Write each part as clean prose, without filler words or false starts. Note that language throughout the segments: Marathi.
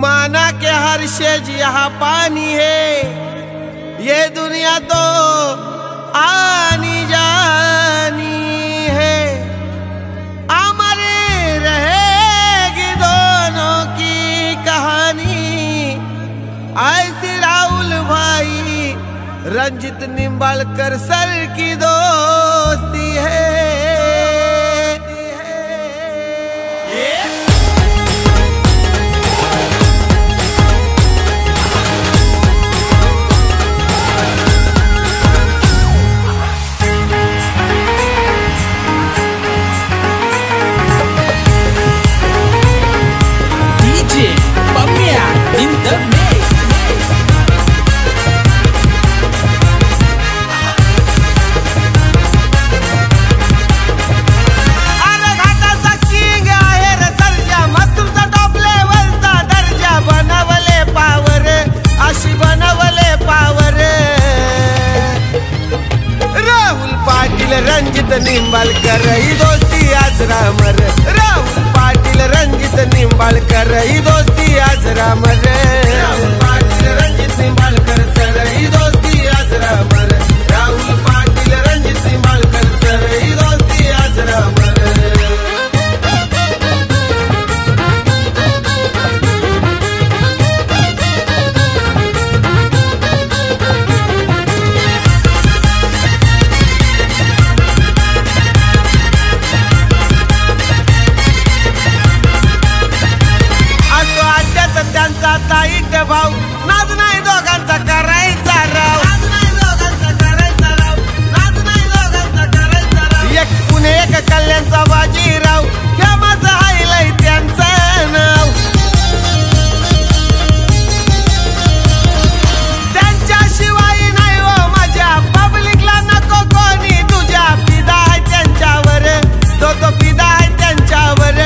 माना के हर शेज यहाँ पानी है, ये दुनिया तो आनी जानी है। अमर रहेगी दोनों की कहानी, ऐसी राहुल भाई रंजित निंबाळकर सर की दोस्ती है। In the mix. अरे घाटाचा किंग आहे रे सर्जा, मग तुमचा टॉप लेवलचा दर्जा। बनवले पावर अशी बनवले पावर, राहुल पाटील रणजित निंबाळकर ही दोस्ती आज रामर। राहुल पाटील रणजित निंबाळकर ही दोस्ती आज रामर। राहुल पाटील रणजित निंबाळकर सर ही दोस्ती आज रामर। राहुल पाटील रणजित निंबाळकर सर ही दोस्ती आज रामर। त्यांचा ताईट भाऊ, नाद नाही दोघांचा करायचा राव। एक पुणे एक कल्याणचा बाजीराव, हे माझं हायलाय त्यांचं नाव। त्यांच्याशिवाय नाही हो माझ्या पब्लिकला नको कोणी तुझ्या। फिदा आहे त्यांच्यावर, तो फिदा आहे त्यांच्यावर।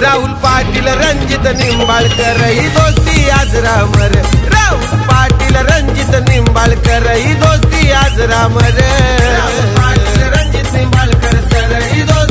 राहुल पाटील रणजित निंबाळकर ही दोस्ती आज रामर। राहुल पाटील रणजित निंबाळकर ही दोस्ती आज रामर। राहुल पाटील रणजित निंबाळकर सर ही दोस्ती